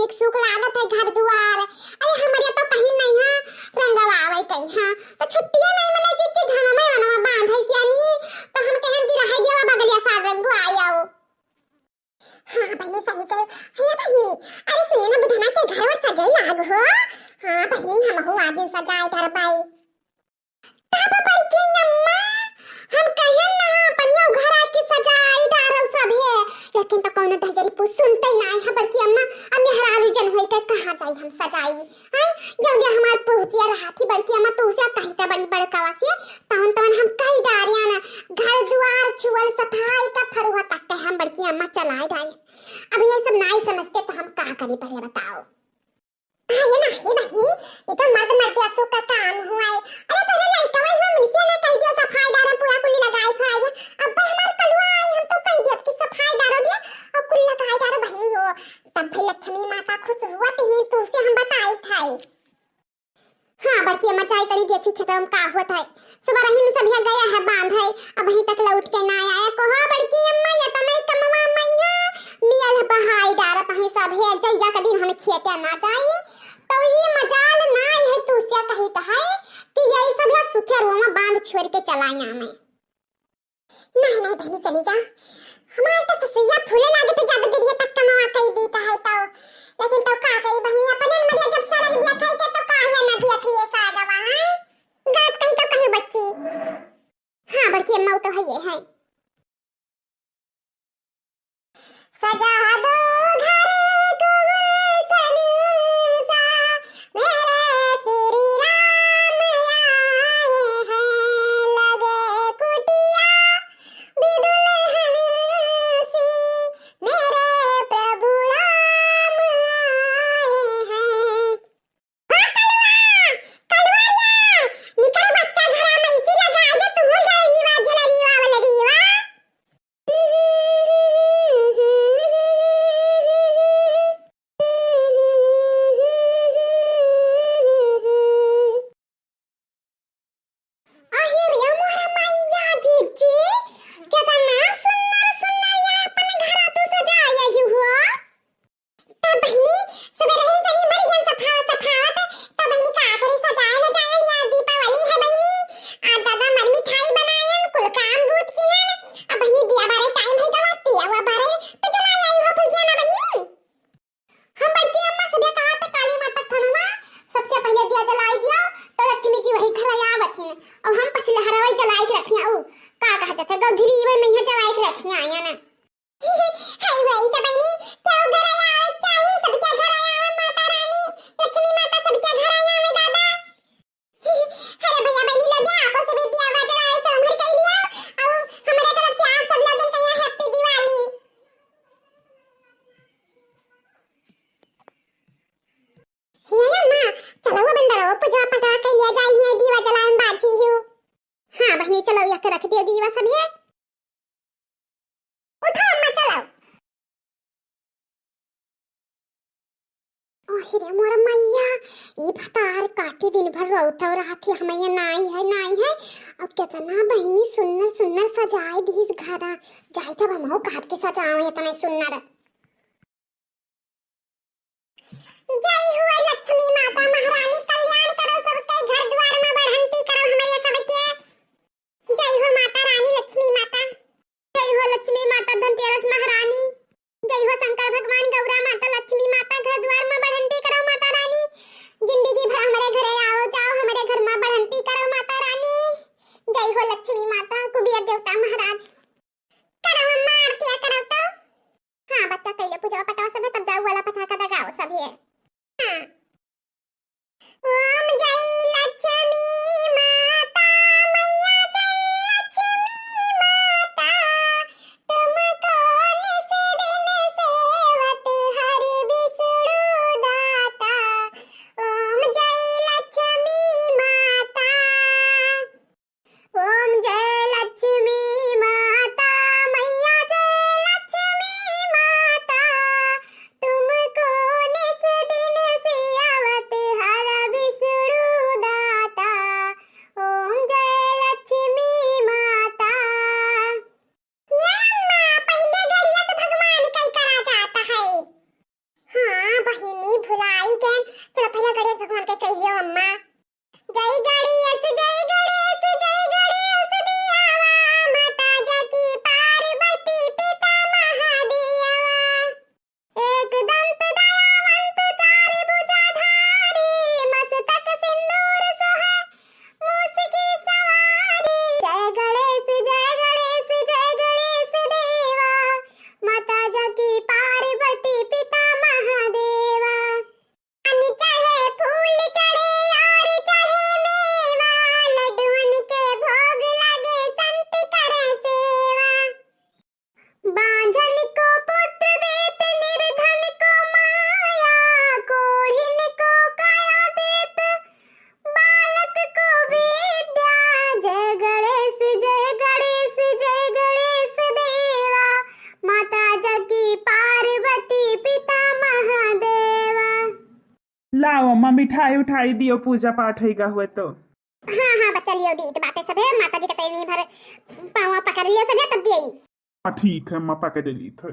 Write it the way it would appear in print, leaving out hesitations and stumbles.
निक सुख लागत है घर दुआर। अरे हमारे तो कहीं नहीं है रंगवावे कहीं हां तो छुट्टियां नहीं मिले चिच्ची घना में वना बांधै सियानी तो हम कहन दी रह गया बगलिया साल रंगो आयो। हां बहनी सही कह हे बहनी। अरे सुने ना बुधना के घर में सजाई लाग हो। हां बहनी हम हो आज सजाए घर पाई ताबा पर के अम्मा हम कहन ना पनिया घर आके सजाई डारो सब है लेकिन तो कौन धजरी पु सुनते ना है बड़की अम्मा अब मेहरारू जन होई के कहां जाई हम सजाई हैं जब ये हमार पहुंचिया रहा थी बड़की अम्मा तो उसे कहिता बड़ी बड़कावा से तवन हम कई डारिया ना घर दुआर छुअल सफाई का फरुआ तक के हम बड़की अम्मा चलाए डाले। अब ये सब नहीं समझते तो हम का करी पहले बताओ। ये ना ही बहनी ये तो मर्द मर्द असो का काम हुआ है। अरे तेरे लड़का में मिलसे ने कह दिया सफाई डारा पूरा कुल्ली लगाई छोड़ाई अब हमार कलवा आई हम तो कह दिया कि सफाई डारो दिया और कुल्ली लगाई डारो बहनी हो तब फिर लक्ष्मी माता खुश हुआ तो ही तो से हम बताई थाई। हां बड़की अम्मा चाय तरी देखी खेतम का हुआ था सुबह रहीम सब गया है बांध है अब वहीं तक लौट के ना आया को हां बड़की अम्मा ये तो नहीं कमवा मैया मियल बहाई डारा कहीं सब है जइया के दिन हम खेते ना जाए तो ये मजाल ना है तू से कही तो है कि ये सब ना सुखे रोमा बांध छोड़ के चलाया में। नहीं नहीं बहनी चली जा हमारे तो ससुरिया फूले लागे तो ज्यादा देरिया तक कमावा कई दी है तो लेकिन तो का करी बहनी अपन मरिया जब सारा दिया खाई के तो काहे ना दिया थी ये सागा वहां गात कहीं तो कहीं बच्ची। हां बड़की अम्मा तो है ये है सजा दो घर को सनसा मेरे श्री राम आए हैं लगे कुटिया बिदुल्हन सी मेरे प्रभु राम आए हैं। कलवारिया निकल बच्चा घरा में इसी लगा दे तुम घर रीवा झलरीवा वाला रीवा। हां बहनी चलो यह रख दियो दीवा सब है उठो अम्मा चलो। ओहे मोर मैया ये भतार काटी दिन भर रोता रहा थी हमें नहीं है अब कितना बहनी सुन्नर सुन्नर सजाए दीस घरा जाए तब हम काट के सजावे इतने सुन्नर। जय हो लक्ष्मी माता महारानी कल्याण करो सबके घर द्वार में बढ़ंती करो हमारे सबके। जय हो माता रानी लक्ष्मी माता। जय हो लक्ष्मी माता धनतेरस महारानी। जय हो शंकर भगवान गौरा माता लक्ष्मी माता घर द्वार में बढ़ंती करो माता रानी। जिंदगी भर हमारे घरे आओ जाओ हमारे घर में बढ़ंती करो माता रानी। जय हो लक्ष्मी माता कुबेर देवता महाराज करो अम्मा आरती करो तो। हां बच्चा पहले पूजा पटावा सब तब जाओ वाला पटाखा लगाओ सब है। हां बांझन को पुत्र देत, निर्धन को माया, कोढ़िन को काया देत, बालक को विद्या। जय गणेश जय गणेश जय गणेश देवा, माता जगी पार्वती पिता महादेवा। लाओ अम्मा मिठाई उठाई दियो, पूजा पाठ होगा हुए तो। हाँ हाँ बच्चा लियो दी तो बातें सब है, माता जी का तेरी भर पाँव पकड़ लियो सब है तब दिए। हाँ ठीक है अम्मा, पकड़ ली थे।